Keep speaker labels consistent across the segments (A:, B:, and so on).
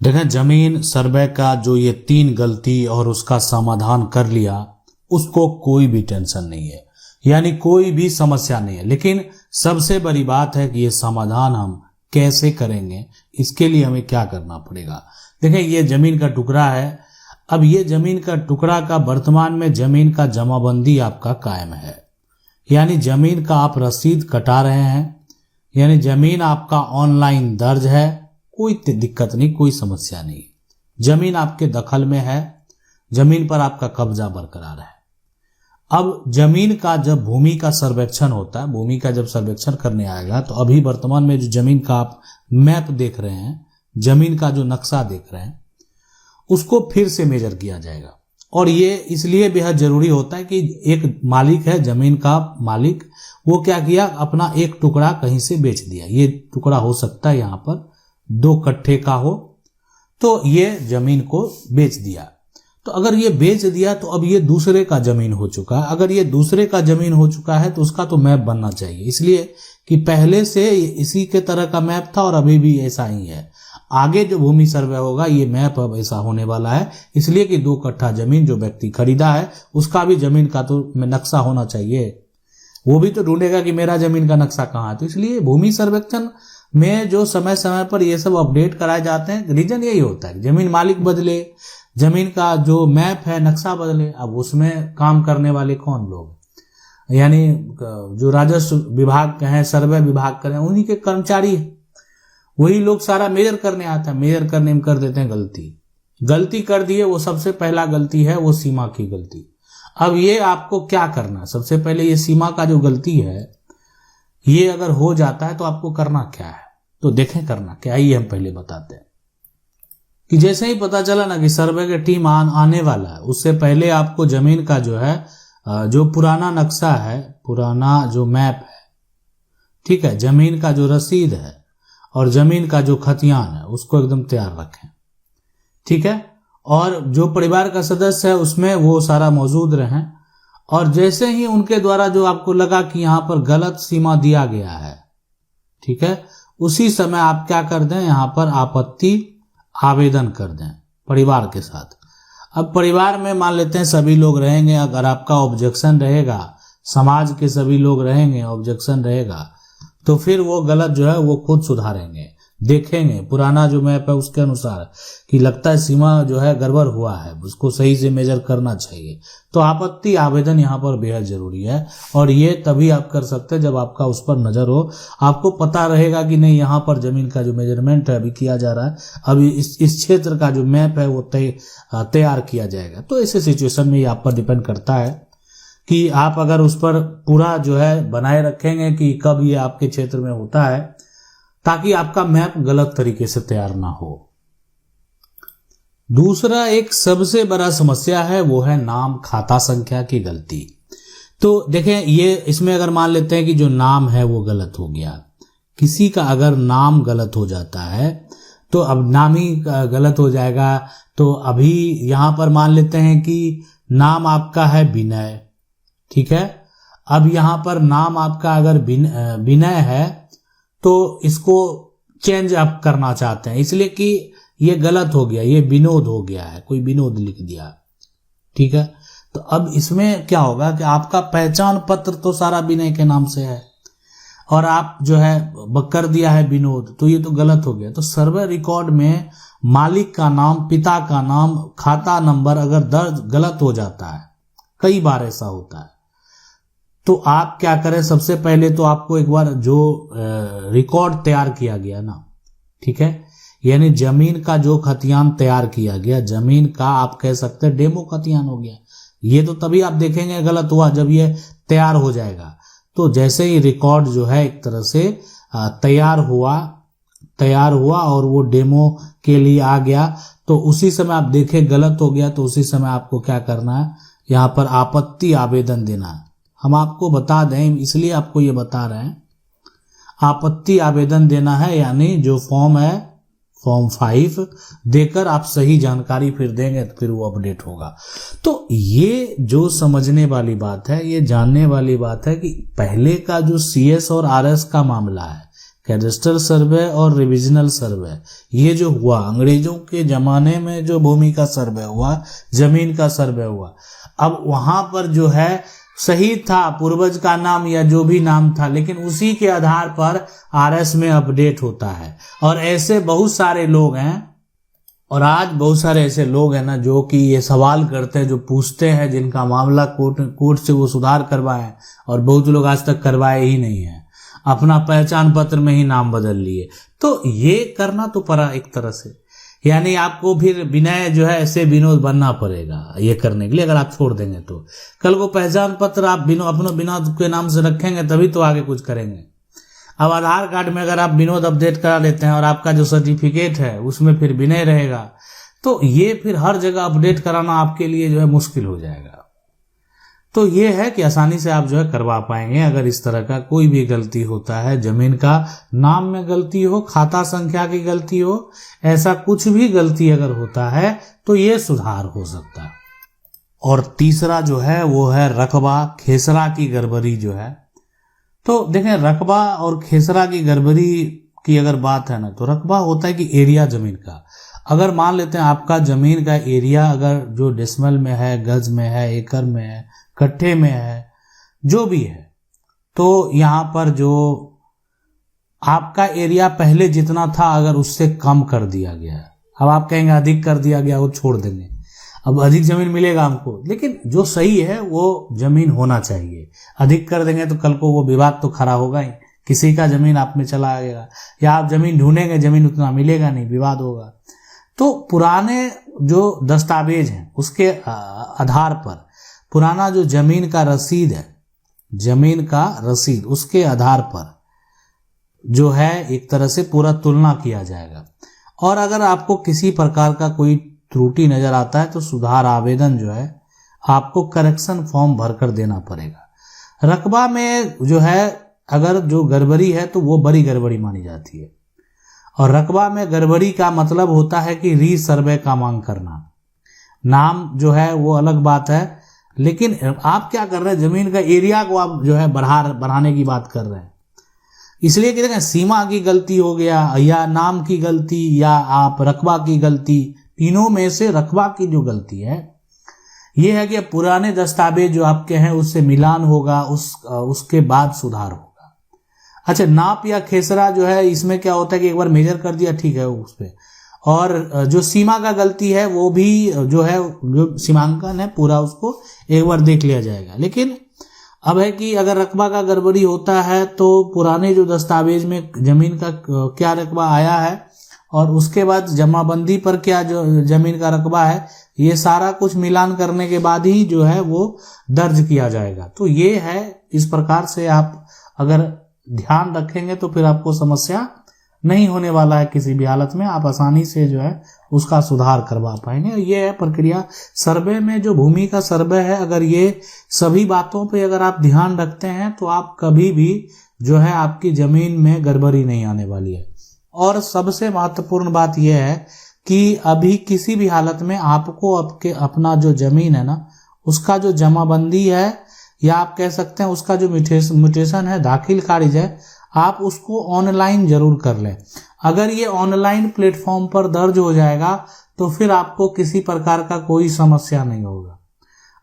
A: देखें, जमीन सर्वे का जो ये 3 गलती और उसका समाधान कर लिया, उसको कोई भी टेंशन नहीं है, यानी कोई भी समस्या नहीं है। लेकिन सबसे बड़ी बात है कि ये समाधान हम कैसे करेंगे, इसके लिए हमें क्या करना पड़ेगा। देखें, ये जमीन का टुकड़ा है। अब ये जमीन का टुकड़ा का वर्तमान में जमीन का जमाबंदी आपका कायम है, यानी जमीन का आप रसीद कटा रहे हैं, यानी जमीन आपका ऑनलाइन दर्ज है, कोई दिक्कत नहीं, कोई समस्या नहीं। जमीन आपके दखल में है, जमीन पर आपका कब्जा बरकरार है। अब जमीन का जब भूमि का सर्वेक्षण होता है, भूमि का जब सर्वेक्षण करने आएगा, तो अभी वर्तमान में जो जमीन का आप मैप देख रहे हैं, जमीन का जो नक्शा देख रहे हैं, उसको फिर से मेजर किया जाएगा। और ये इसलिए बेहद जरूरी होता है कि एक मालिक है, जमीन का मालिक, वो क्या किया, अपना एक टुकड़ा कहीं से बेच दिया। ये टुकड़ा हो सकता है यहाँ पर 2 कट्ठे का हो, तो ये जमीन को बेच दिया। तो अगर ये बेच दिया तो अब ये दूसरे का जमीन हो चुका है। अगर ये दूसरे का जमीन हो चुका है तो उसका तो मैप बनना चाहिए, इसलिए कि पहले से इसी के तरह का मैप था और अभी भी ऐसा ही है। आगे जो भूमि सर्वे होगा, ये मैप अब ऐसा होने वाला है, इसलिए कि 2 कट्ठा जमीन जो व्यक्ति खरीदा है, उसका भी जमीन का तो नक्शा होना चाहिए। वो भी तो ढूंढेगा कि मेरा जमीन का नक्शा कहाँ है। तो इसलिए भूमि सर्वेक्षण में जो समय समय पर ये सब अपडेट कराए जाते हैं, रीजन यही होता है, जमीन मालिक बदले, जमीन का जो मैप है, नक्शा बदले। अब उसमें काम करने वाले कौन लोग, यानी जो राजस्व विभाग के हैं, सर्वे विभाग के हैं, उन्हीं के कर्मचारी हैं। वही लोग सारा मेजर करने आता है, मेजर करने में कर देते हैं गलती कर दिए। वो सबसे पहला गलती है वो सीमा की गलती। अब ये आपको क्या करना है, सबसे पहले ये सीमा का जो गलती है, ये अगर हो जाता है तो आपको करना क्या है, तो देखें करना क्या है, ये हम पहले बताते हैं। कि जैसे ही पता चला ना कि सर्वे की टीम आने वाला है, उससे पहले आपको जमीन का जो है, जो पुराना नक्शा है, पुराना जो मैप है, ठीक है, जमीन का जो रसीद है और जमीन का जो खतियान है, उसको एकदम तैयार रखें, ठीक है। और जो परिवार का सदस्य है उसमें वो सारा मौजूद रहें। और जैसे ही उनके द्वारा जो आपको लगा कि यहाँ पर गलत सीमा दिया गया है, ठीक है, उसी समय आप क्या कर दें, यहाँ पर आपत्ति आवेदन कर दें परिवार के साथ। अब परिवार में मान लेते हैं सभी लोग रहेंगे, अगर आपका ऑब्जेक्शन रहेगा, समाज के सभी लोग रहेंगे, ऑब्जेक्शन रहेगा, तो फिर वो गलत जो है वो खुद सुधारेंगे, देखेंगे पुराना जो मैप है उसके अनुसार कि लगता है सीमा जो है गड़बड़ हुआ है, उसको सही से मेजर करना चाहिए। तो आपत्ति आवेदन यहाँ पर बेहद जरूरी है, और ये तभी आप कर सकते हैं जब आपका उस पर नजर हो, आपको पता रहेगा कि नहीं यहाँ पर जमीन का जो मेजरमेंट है अभी किया जा रहा है, अभी इस क्षेत्र का जो मैप है वो तैयार किया जाएगा। तो ऐसे सिचुएशन में ये आप पर डिपेंड करता है कि आप अगर उस पर पूरा जो है बनाए रखेंगे कि कब ये आपके क्षेत्र में होता है, ताकि आपका मैप गलत तरीके से तैयार ना हो। दूसरा एक सबसे बड़ा समस्या है वो है नाम खाता संख्या की गलती। तो देखें, ये इसमें अगर मान लेते हैं कि जो नाम है वो गलत हो गया, किसी का अगर नाम गलत हो जाता है तो अब नाम ही गलत हो जाएगा। तो अभी यहां पर मान लेते हैं कि नाम आपका है विनय, ठीक है। अब यहां पर नाम आपका अगर विनय है तो इसको चेंज आप करना चाहते हैं, इसलिए कि ये गलत हो गया, ये विनोद हो गया है, कोई विनोद लिख दिया, ठीक है। तो अब इसमें क्या होगा कि आपका पहचान पत्र तो सारा विनय के नाम से है और आप जो है कर दिया है विनोद, तो ये तो गलत हो गया। तो सर्वे रिकॉर्ड में मालिक का नाम, पिता का नाम, खाता नंबर अगर दर्ज गलत हो जाता है, कई बार ऐसा होता है, तो आप क्या करें, सबसे पहले तो आपको एक बार जो रिकॉर्ड तैयार किया गया ना, ठीक है, यानी जमीन का जो खतियान तैयार किया गया, जमीन का आप कह सकते हैं डेमो खतियान हो गया, ये तो तभी आप देखेंगे गलत हुआ जब ये तैयार हो जाएगा। तो जैसे ही रिकॉर्ड जो है एक तरह से तैयार हुआ और वो डेमो के लिए आ गया, तो उसी समय आप देखें गलत हो गया, तो उसी समय आपको क्या करना है, यहाँ पर आपत्ति आवेदन देना है। हम आपको बता दें, इसलिए आपको ये बता रहे हैं, आपत्ति आवेदन देना है, यानी जो फॉर्म है फॉर्म 5 देकर आप सही जानकारी फिर देंगे तो फिर वो अपडेट होगा। तो ये जो समझने वाली बात है, ये जानने वाली बात है कि पहले का जो CS और RS का मामला है, कैडेस्ट्रल सर्वे और रिविजनल सर्वे, ये जो हुआ अंग्रेजों के जमाने में, जो भूमि का सर्वे हुआ, जमीन का सर्वे हुआ, अब वहां पर जो है सही था पूर्वज का नाम या जो भी नाम था, लेकिन उसी के आधार पर आरएस में अपडेट होता है। और ऐसे बहुत सारे लोग हैं, और आज बहुत सारे ऐसे लोग हैं ना जो कि ये सवाल करते हैं, जो पूछते हैं, जिनका मामला कोर्ट से वो सुधार करवाए, और बहुत लोग आज तक करवाए ही नहीं है, अपना पहचान पत्र में ही नाम बदल लिए। तो ये करना तो पड़ा एक तरह से, यानी आपको फिर विनय जो है ऐसे विनोद बनना पड़ेगा ये करने के लिए। अगर आप छोड़ देंगे तो कल को पहचान पत्र आप अपना विनोद के नाम से रखेंगे तभी तो आगे कुछ करेंगे। अब आधार कार्ड में अगर आप विनोद अपडेट करा लेते हैं और आपका जो सर्टिफिकेट है उसमें फिर विनय रहेगा, तो ये फिर हर जगह अपडेट कराना आपके लिए जो है मुश्किल हो जाएगा। तो ये है कि आसानी से आप जो है करवा पाएंगे। अगर इस तरह का कोई भी गलती होता है, जमीन का नाम में गलती हो, खाता संख्या की गलती हो, ऐसा कुछ भी गलती अगर होता है तो ये सुधार हो सकता है। और तीसरा जो है वो है रकबा खेसरा की गड़बड़ी जो है। तो देखें, रकबा और खेसरा की गड़बड़ी की अगर बात है ना, तो रकबा होता है कि एरिया जमीन का। अगर मान लेते हैं आपका जमीन का एरिया अगर जो डेसिमल में है, गज में है, एकड़ में है, कट्ठे में है, जो भी है, तो यहाँ पर जो आपका एरिया पहले जितना था अगर उससे कम कर दिया गया है, अब आप कहेंगे अधिक कर दिया गया, वो छोड़ देंगे, अब अधिक जमीन मिलेगा हमको, लेकिन जो सही है वो जमीन होना चाहिए। अधिक कर देंगे तो कल को वो विवाद तो खड़ा होगा ही, किसी का जमीन आप में चला आएगा, या आप जमीन ढूंढेंगे, जमीन उतना मिलेगा नहीं, विवाद होगा। तो पुराने जो दस्तावेज हैं उसके आधार पर, पुराना जो जमीन का रसीद है, जमीन का रसीद, उसके आधार पर जो है एक तरह से पूरा तुलना किया जाएगा। और अगर आपको किसी प्रकार का कोई त्रुटि नजर आता है तो सुधार आवेदन जो है आपको करेक्शन फॉर्म भरकर देना पड़ेगा। रकबा में जो है अगर जो गड़बड़ी है तो वो बड़ी गड़बड़ी मानी जाती है, और रकबा में गड़बड़ी का मतलब होता है कि री सर्वे का मांग करना। नाम जो है वो अलग बात है, लेकिन आप क्या कर रहे हैं, जमीन का एरिया को आप जो है बढ़ाने की बात कर रहे हैं। इसलिए कि देखें, सीमा की गलती हो गया, या नाम की गलती, या आप रकबा की गलती, तीनों में से रकबा की जो गलती है ये है कि पुराने दस्तावेज जो आपके हैं उससे मिलान होगा, उसके बाद सुधार होगा। अच्छा, नाप या खेसरा जो है इसमें क्या होता है कि एक बार मेजर कर दिया, ठीक है उस पे, और जो सीमा का गलती है वो भी जो है, जो सीमांकन है पूरा, उसको एक बार देख लिया जाएगा। लेकिन अब है कि अगर रकबा का गड़बड़ी होता है तो पुराने जो दस्तावेज में जमीन का क्या रकबा आया है और उसके बाद जमाबंदी पर क्या जो जमीन का रकबा है, ये सारा कुछ मिलान करने के बाद ही जो है वो दर्ज किया जाएगा। तो ये है, इस प्रकार से आप अगर ध्यान रखेंगे तो फिर आपको समस्या नहीं होने वाला है। किसी भी हालत में आप आसानी से जो है उसका सुधार करवा पाएंगे। ये है प्रक्रिया। सर्वे में जो भूमि का सर्वे है, अगर ये सभी बातों पे अगर आप ध्यान रखते हैं तो आप कभी भी जो है आपकी जमीन में गड़बड़ी नहीं आने वाली है। और सबसे महत्वपूर्ण बात यह है कि अभी किसी भी हालत में आपको अपना जो जमीन है ना, उसका जो जमाबंदी है, या आप कह सकते हैं उसका जो म्यूटेशन है, दाखिल खारिज है, आप उसको ऑनलाइन जरूर कर लें। अगर ये ऑनलाइन प्लेटफॉर्म पर दर्ज हो जाएगा तो फिर आपको किसी प्रकार का कोई समस्या नहीं होगा।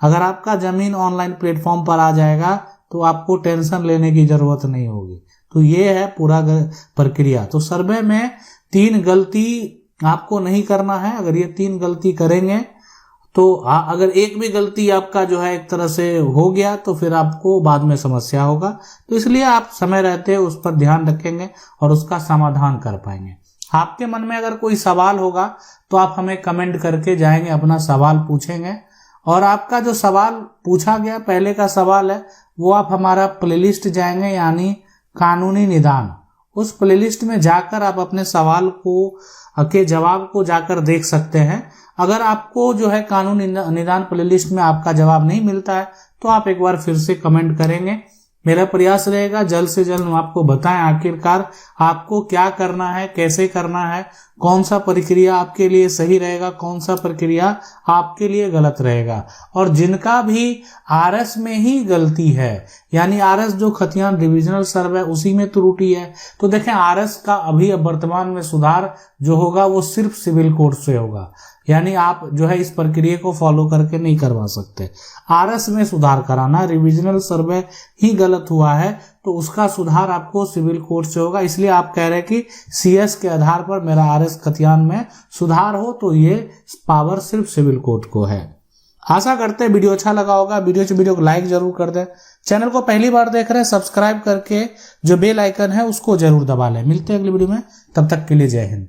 A: अगर आपका जमीन ऑनलाइन प्लेटफॉर्म पर आ जाएगा तो आपको टेंशन लेने की जरूरत नहीं होगी। तो ये है पूरा प्रक्रिया। तो सर्वे में 3 गलती आपको नहीं करना है। अगर ये 3 गलती करेंगे तो अगर एक भी गलती आपका जो है एक तरह से हो गया तो फिर आपको बाद में समस्या होगा। तो इसलिए आप समय रहते उस पर ध्यान रखेंगे और उसका समाधान कर पाएंगे। आपके मन में अगर कोई सवाल होगा तो आप हमें कमेंट करके जाएंगे, अपना सवाल पूछेंगे, और आपका जो सवाल पूछा गया पहले का सवाल है वो आप हमारा प्लेलिस्ट जाएंगे, यानी कानूनी निदान, उस प्लेलिस्ट में जाकर आप अपने सवाल के जवाब को जाकर देख सकते हैं। अगर आपको जो है कानूनी निदान प्लेलिस्ट में आपका जवाब नहीं मिलता है तो आप एक बार फिर से कमेंट करेंगे मेरा प्रयास रहेगा जल्द से जल्द हम आपको बताएं आखिरकार आपको क्या करना है, कैसे करना है, कौन सा प्रक्रिया आपके लिए सही रहेगा, कौन सा प्रक्रिया आपके लिए गलत रहेगा। और जिनका भी आरएस में ही गलती है, यानी आरएस जो खतियान डिविजनल सर्वे है उसी में त्रुटि है, तो देखें आरएस का अभी वर्तमान में सुधार जो होगा वो सिर्फ सिविल कोर्ट से होगा, यानी आप जो है इस प्रक्रिया को फॉलो करके नहीं करवा सकते। आरएस में सुधार कराना, रिविजनल सर्वे ही गलत हुआ है तो उसका सुधार आपको सिविल कोर्ट से होगा। इसलिए आप कह रहे हैं कि सीएस के आधार पर मेरा आरएस खतियान में सुधार हो तो ये पावर सिर्फ सिविल कोर्ट को है। आशा करते हैं वीडियो अच्छा लगा होगा। वीडियो को लाइक जरूर कर दें। चैनल को पहली बार देख रहे हैं सब्सक्राइब करके जो बेल आइकन है उसको जरूर दबा लें। मिलते हैं अगली वीडियो में, तब तक के लिए जय हिंद।